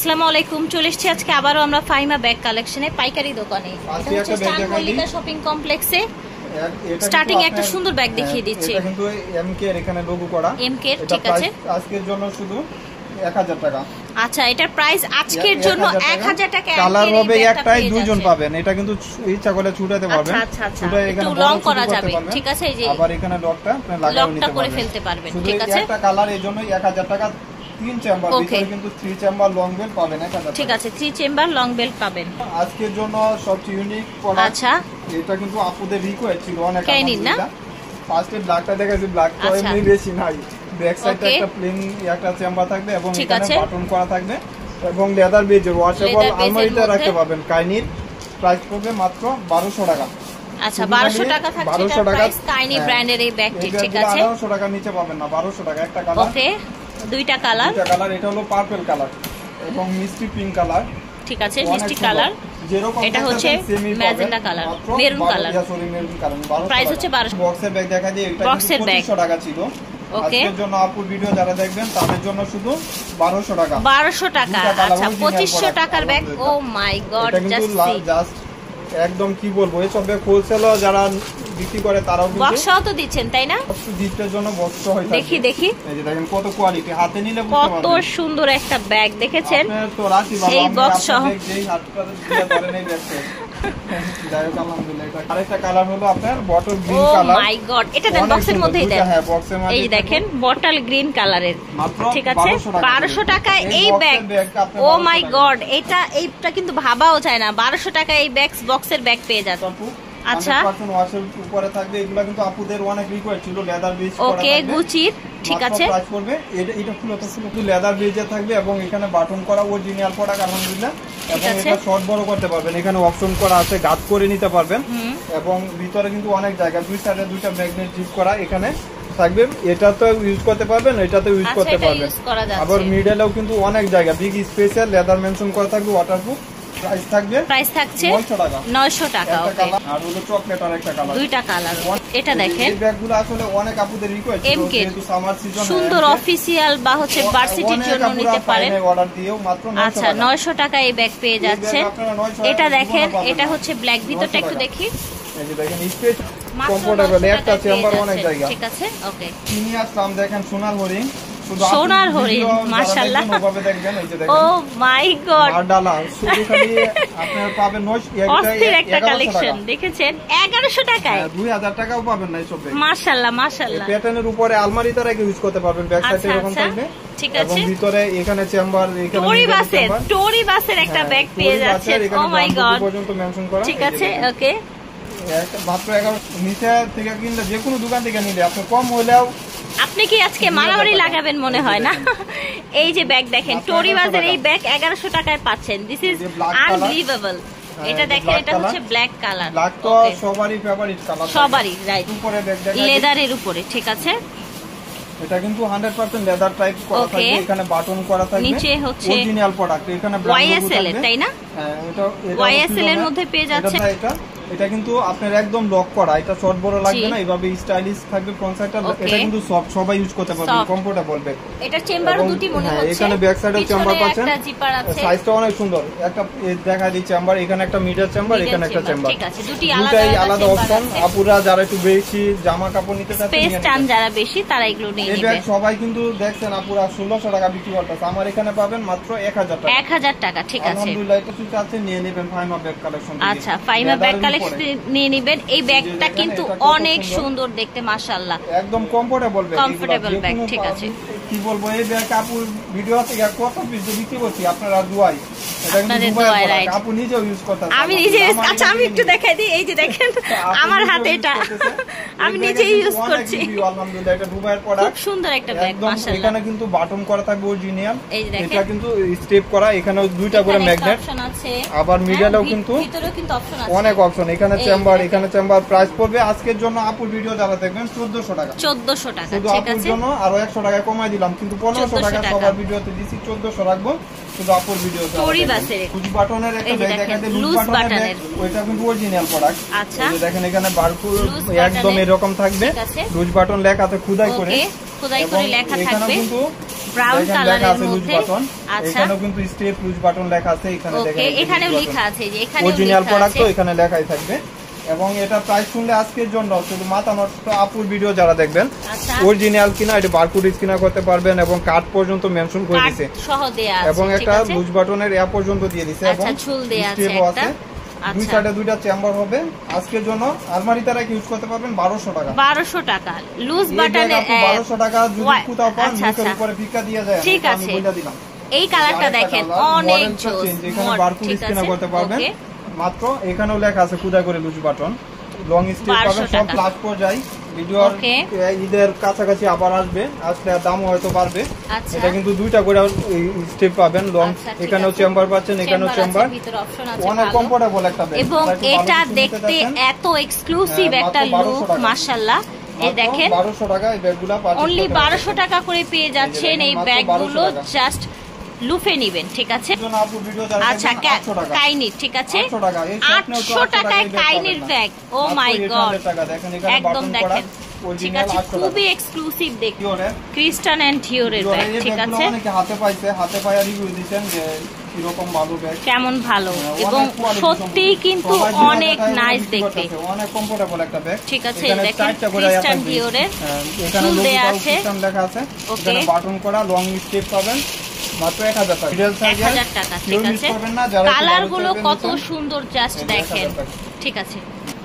আসসালামু আলাইকুম, চলে এসেছি আজকে আবারও আমরা ফাইমা ব্যাগ কালেকশনে পাইকারি দোকানে। এটা হচ্ছে স্টান মল্লিকা শপিং কমপ্লেক্সে। স্টার্টিং একটা সুন্দর ব্যাগ দেখিয়ে দিচ্ছি। এটা কিন্তু এমকে এর এখানে লোগো করা। এমকে এর, ঠিক আছে। আজকের জন্য শুধু 1000 টাকা। আচ্ছা, এটার প্রাইস আজকের জন্য 1000 টাকা। কালার হবে একটাই, দুইজন পাবেন। এটা কিন্তু ইচ্ছা করলে ছুটাতে পারবেন। আচ্ছা আচ্ছা, একটু লং করা যাবে, ঠিক আছে। এই যে আবার এখানে লকটা আপনি লাগাও নিতে পারবেন, করে ফেলতে পারবেন, ঠিক আছে। একটা কালার এর জন্য 1000 টাকা। 3 চেম্বার, ভিতরে কিন্তু 3 চেম্বার লং বেল্ট পাবেন 1000 ঠিক আছে। 3 চেম্বার লং বেল্ট পাবেন আজকের জন্য। সবচেয়ে ইউনিক প্রোডাক্ট। আচ্ছা, এটা কিন্তু আপুদের রিকোয়েস্ট ছিল অনেক। না ফার্স্টে ব্ল্যাকটা দেখাচ্ছি, ব্ল্যাকটা এমনি বেশি নাই। ব্যাক সাইডে একটা প্লেন একটা চেম্বার থাকবে এবং এখানে বাটন করা থাকবে এবং লেদার বেজের ওয়াশেবল আলমারিতে রাখতে পারবেন। কাইনির প্রাইস পড়বে মাত্র 1200 টাকা। আচ্ছা, 1200 টাকা থাকছে এটা প্রাইস। কাইনি ব্র্যান্ডের এই ব্যাগটি, ঠিক আছে। 1200 টাকা নিচে পাবেন না, 1200 টাকা। একটা কালার, ওকে, দুইটা কালার। এটা হলো পার্পল কালার এবং মিষ্টি পিঙ্ক কালার, ঠিক আছে। মিষ্টি কালার, এটা হচ্ছে magenta colour, maroon colour. Price হচ্ছে 1200। বক্সের ব্যাগ দেখা দিই, এটা 2500 টাকা ছিল। আজকের জন্য আপুর ভিডিও যারা দেখবেন তাদের জন্য শুধু 1200 টাকা। 1200 টাকা। আচ্ছা, 2500 টাকার ব্যাগ। ও মাই গড, জাস্ট একদম কি বলবো, এইসব ব্যাগ হোলসেলার যারা বিক্রি করে তারাও কিন্তু বক্সও তো দিচ্ছেন, তাই না? গিফটের জন্য বক্স হয়। দেখি দেখি, এই যে দেখেন কত কোয়ালিটি, হাতে নিলে বুঝতে পারবেন। কত সুন্দর একটা ব্যাগ দেখেছেন। তো রাখি বাবা, এই বক্স সহ যেই হাতটা দিয়ে ধরেন এই ব্যাগটা। আলহামদুলিল্লাহ। এটা আরেকটা কালার হলো আপনার বটল গ্রিন কালার। ও মাই গড, এটা দেন বক্সের মধ্যেই দেন। হ্যাঁ, বক্সের মধ্যে এই দেখেন বটল গ্রিন কালারের, ঠিক আছে। 1200 টাকা এই ব্যাগ। ও মাই গড, এইটা কিন্তু ভাবাও যায় না। 1200 টাকা এই বক্সের ব্যাগ পেয়ে যাচ্ছে। আচ্ছা, 100% ওয়াশের উপরে থাকবে। এগুলা কিন্তু আপুদের অনেক রিকোয়েস্ট ছিল, লেদার বেজ করা। ওকে, গুচির, ঠিক আছে। প্রাইস পড়বে এটা ফুল লেদার বেজে থাকবে এবং এখানে বাটন করা অরিজিনাল প্রোডাক্ট আলহামদুলিল্লাহ। এবং এটা শর্ট বড় করতে পারবেন, এখানে অপশন করা আছে, গাত করে নিতে পারবেন। এবং ভিতরে কিন্তু অনেক জায়গা, দুই সাইডে দুইটা ম্যাগনেট জিপ করা এখানে থাকবে। এটা তো ইউজ করতে পারবেন, এটাতে ইউজ করতে পারবেন। আবার মিডলেও কিন্তু অনেক জায়গা, বিগ স্পেশাল লেদার মেনশন করা থাকবে, ওয়াটারপ্রুফ। প্রাইস থাকছে 900 টাকা। ওকে, আর হলো চকলেট আর একটা কালার, দুইটা কালার। এটা দেখেন, এই ব্যাগগুলো আসলে অনেক আপুদের রিকোয়েস্ট ছিল, যেহেতু সামার সিজন। সুন্দর অফিশিয়াল বা হচ্ছে ভার্সিটির জন্য নিতে পারেন। অর্ডার দিয়েও মাত্র 900 টাকা। আচ্ছা, 900 টাকা এই ব্যাগ পেয়ে যাচ্ছেন। এটা দেখেন, এটা হচ্ছে ব্ল্যাক, ভিতরটা একটু দেখি। এই যে দেখেন স্পেস কমফোর্টেবল, একটা চেম্বার অনেক জায়গা, ঠিক আছে। ওকে, কিনে আসলাম দেখেন সোনার হরিণ। সোনার হরিণ, মাশাআল্লাহ। ও মাই গড, মারডালা শুধু খালি আপনারা পাবেন। অস্থির একটা কালেকশন দেখেছেন 1100 টাকায়। 2000 টাকাও পাবেন না এইসব ব্যাগ। মাশাআল্লাহ মাশাআল্লাহ। প্যাটার্নের উপরে আলমারিতে রেখে ইউজ করতে পারবেন। ব্যাক সাইডে এরকম থাকবে, ঠিক আছে। এবং ভিতরে এখানে চেম্বার, এখানে টোরি বাসের একটা ব্যাগ পেয়ে যাচ্ছেন। ও মাই গড, পর্যন্ত মেনশন করা, ঠিক আছে। ওকে, মাত্র 11 নিচে থেকে কিনলে যে কোনো দোকান থেকে নিলে আপনি কম হলেও। আপনি কি আজকে মারামারি লাগাবেন মনে হয় না? এই যে ব্যাগ দেখেন, টোরি বাজের এই ব্যাগ 1100 টাকায় পাচ্ছেন। This is unbelievable. এটা দেখেন, এটা হচ্ছে ব্ল্যাক কালার। ব্ল্যাক তো সবারই ফেভারিট কালার, সবারই, রাইট। উপরে ব্যাগ দেখেন লেদারের উপরে, ঠিক আছে। এটা কিন্তু 100% লেদার টাইপ করা থাকবে, এখানে বাটন করা থাকবে। নিচে হচ্ছে অরিজিনাল প্রোডাক্ট, এখানে YSL এর, তাই না? হ্যাঁ, এটা YSL এর মধ্যে পেয়ে যাচ্ছে। এটা কিন্তু আপনার একদম লক করা, এটা শর্ট বড় লাগবে না, এইভাবে স্টাইলিশ থাকবে ফ্রন্ট সাইডটা। এটা কিন্তু সফট, সবাই ইউজ করতে পারবে, কমফোর্টেবল ব্যাগ। এটা চেম্বারও দুটি মনে হচ্ছে, এখানে ব্যাক সাইডেও চেম্বার পাচ্ছেন। একটা জিপার আছে, সাইজটা অনেক সুন্দর। একটা দেখাই দিই চেম্বার, এখানে একটা মিডল চেম্বার, এখানে একটা চেম্বার, ঠিক আছে। দুটোই আলাদা অপশন। আপুরা যারা একটু বেশি জামা কাপড় নিতে চাচ্ছেন, স্পেস টান যারা বেশি, তারা এগুলো নিয়ে নেবে। এই ব্যাগ সবাই কিন্তু দেখছেন আপুরা 1600 টাকা বিক্রি করতেছে, আমার এখানে পাবেন মাত্র 1000 টাকা। 1000 টাকা, ঠিক আছে। আলহামদুলিল্লাহ, এটা যদি চাচ্ছেন নিয়ে নেবেন ফাইমা ব্যাগ কালেকশন। আচ্ছা, ফাইমা ব্যাগ কালেকশন নিয়ে নেবেন। এই ব্যাগটা কিন্তু অনেক সুন্দর দেখতে, মাশাআল্লাহ। একদম কমফোর্টেবল ব্যাগ, ঠিক আছে। কি বলবো, এই ব্যাগ আপু ভিডিও থেকে কত পিস বিক্রি করছি, আপনারা দুয়াই। এটা কিন্তু দুবাই, রাইট। আপু নিজেও ইউজ করতে, আমি নিজে। আচ্ছা, আমি একটু দেখাই দিই। এই যে দেখেন আমার হাতে, এটা আমি নিজেই ইউজ করছি। আলহামদুলিল্লাহ, এটা দুবাইয়ের প্রোডাক্ট, খুব সুন্দর একটা ব্যাগ, মাশাআল্লাহ। এখানে কিন্তু বাটন করা থাকবে অরিজিনাল, এটা কিন্তু স্টেপ করা, এখানে দুইটা করে ম্যাগনেট অপশন আছে। আবার মিডলেও কিন্তু, ভিতরেও কিন্তু অপশন আছে, অনেক অপশন। এখানে চেম্বার, এখানে চেম্বার। প্রাইস পড়বে আজকের জন্য আপুর ভিডিও যারা দেখবেন 1400 টাকা। 1400 টাকা, ঠিক আছে। শুধু আপুর জন্য আরো 100 টাকা কমাই দিলাম, কিন্তু 1500 টাকা সবার ভিডিওতে দিছি। 1400 রাখবো শুধু আপুর ভিডিও। টোরি বাসের লুজ বাটনের একটা ব্যাগ দেখাতে, লুজ বাটনের, ওইটা কিন্তু অরিজিনাল প্রোডাক্ট। আচ্ছা, এই দেখেন এখানে বারকোড একদম এরকম থাকবে, লুজ বাটন লেখা আছে খোদাই করে, লেখা থাকবে। কিন্তু ব্রাউন কালারের মধ্যে। আচ্ছা এখানেও কিন্তু স্টেপ লুজ বাটন লেখা আছে, এখানে দেখেন এখানেও লেখা আছে যে এখানে অরিজিনাল প্রোডাক্ট তো এখানে লেখাই থাকবে। এবং এটা প্রাইস শুনলে আজকের জন্য শুধু মাথা নষ্ট আপুর ভিডিও যারা দেখবেন অরিজিনাল কিনা এটা বারকোড স্ক্যান করতে পারবেন এবং কার্ড পর্যন্ত মেনশন করে দিয়েছে সহ দেয়া আছে, এবং একটা লুজ বাটনের এ পর্যন্ত দিয়ে দিয়েছে এবং ঝুল দেয়া আছে একটা। দুই সাইডে দুইটা চেম্বার হবে। আজকের জন্য আলমারিতে রেখে ইউজ করতে পারবেন 1200 টাকা। 1200 টাকা লুজ বাটনে 1200 টাকা যদি কোথাও পান নিচের উপরে ফিকা দিয়ে যায় ঠিক আছে। আমি বলে দিলাম এই কালারটা দেখেন অনেক জোস, এখানে বারকোড স্ক্যান করতে পারবেন মাত্র। এখানেও লেখা আছে খুদা করে লুজ বাটন, লং স্টেপ পাবেন সব প্লাস পর্যায়। ভিডিওর ঈদের কাছাকাছি আবার আসবে, আসলে দামও হয়তো বাড়বে। এটা কিন্তু দুইটা করে স্টেপ পাবেন লং, এখানেও চেম্বার পাচ্ছেন, এখানেও চেম্বার, অনেক কমফোর্টেবল একটা ব্যাগ। এবং এটা দেখতে এত এক্সক্লুসিভ একটা লুক মাশাআল্লাহ। এই দেখেন 1200 টাকা এই ব্যাগগুলো পাচ্ছেন, অনলি 1200 টাকা করে পেয়ে যাচ্ছেন এই ব্যাগগুলো। জাস্ট লুফে নিবেন, ঠিক আছে। আচ্ছা কাইনির, ঠিক আছে 800 টাকায় কাইনির ব্যাগ। ও মাই গড, একদম দেখেন, ঠিক আছে, খুবই এক্সক্লুসিভ দেখতে ক্রিস্টান এন্ড ডিওরের ব্যাগ, ঠিক আছে। হাতে পাইছে, হাতে পায়া রিভিউ দিবেন যে কিরকম ভালো ব্যাগ, কেমন ভালো, এবং সত্যি কিন্তু অনেক নাইস দেখতে, অনেক কমফোর্টেবল একটা ব্যাগ, ঠিক আছে। দেখেন ক্রিস্টান ডিওরের ফুল দেয়া আছে, লেখা আছে, এখানে বাটন করা লং স্টেপ পাবেন মাত্র 1000 টাকা। 1000 টাকা, ঠিক আছে। কালার গুলো কত সুন্দর, জাস্ট দেখেন, ঠিক আছে।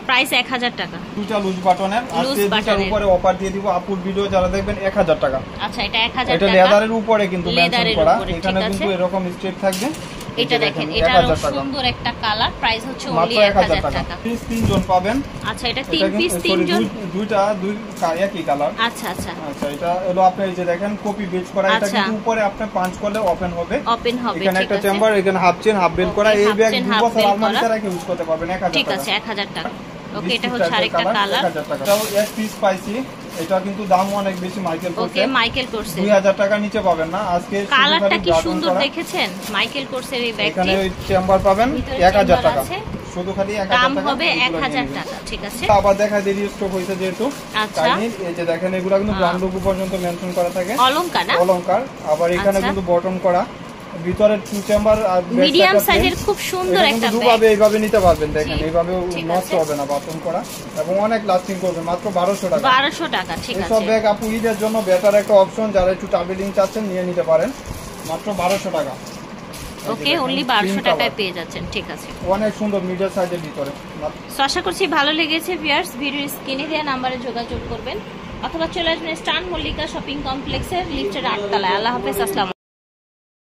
প্রাইস 1000 টাকা। দুটো লুজ বাটনের, আজকে দুটার উপরে অফার দিয়ে দিব আপুর ভিডিও যারা দেখবেন 1000 টাকা। আচ্ছা এটা 1000 টাকা, এটা লেদারের উপরে কিন্তু মেনশন করা, এখানে কিন্তু এরকম স্ট্রেপ থাকবে। এটা দেখেন, এটারও সুন্দর একটা কালার, প্রাইস হচ্ছে অনলি 1000 টাকা। পিস 3 জন পাবেন। আচ্ছা এটা 3 পিস 3 জন, দুইটা দুই একই কালার। আচ্ছা আচ্ছা আচ্ছা এটা হলো আপনি এই যে দেখেন কপি বেচ করা, এটা কিন্তু উপরে আপনি পাঁচ করলে ওপেন হবে, এখানে একটা চেম্বার, এখানে হাফ চেন হাফ বেল করা। এই ব্যাগ 2 বছর আলমারিতে রেখে ইউজ করতে পারবেন 1000 টাকা, ঠিক আছে 1000 টাকা। ওকে এটা হচ্ছে আরেকটা কালার, 1000 টাকা। এটাও এক পিস পাইছি, এটা কিন্তু দাম অনেক বেশি মাইকেল কোর্স। ওকে মাইকেল কোর্স 2000 টাকা নিচে পাবেন না। আজকে কালারটা কি সুন্দর দেখেছেন, মাইকেল কোর্সের এই ব্যাগটি। এখানে ওই চেম্বার পাবেন 1000 টাকা, শুধু খালি 1000 টাকা, দাম হবে 1000 টাকা, ঠিক আছে। আবার দেখা দেরি স্টক হইছে যেহেতু। আচ্ছা এই যে দেখেন এগুলো কিন্তু ব্র্যান্ড লোগো পর্যন্ত মেনশন করা থাকে, অলংকার না, অলংকার। আবার এখানে কিন্তু বটন করা, ভিতরে টু চেম্বার আর মিডিয়াম সাইজের খুব সুন্দর একটা ব্যাগ। দুভাবে এইভাবে নিতে পারবেন, দেখেন এইভাবে নষ্ট হবে না, বাটন করা, এবং অনেক লাস্টিং করবে। মাত্র 1200 টাকা, 1200 টাকা, ঠিক আছে। সব ব্যাগ আপু ঈদের জন্য বেটার একটা অপশন, যারা একটু ট্রাভেলিং চাচ্ছেন নিয়ে নিতে পারেন, মাত্র 1200 টাকা। ওকে অনলি 1200 টাকায় পেয়ে যাচ্ছেন, ঠিক আছে। অনেক সুন্দর মিডিয়াম সাইজের ভিতরে। আশা করছি ভালো লেগেছে ভিউয়ার্স। ভিডিওর স্ক্রিনে দেওয়া নম্বরে যোগাযোগ করবেন অথবা চলে আসবেন স্টান মল্লিকা শপিং কমপ্লেক্সের লিফটের 8 তলায়। আল্লাহ হাফেজ, আসসালামু।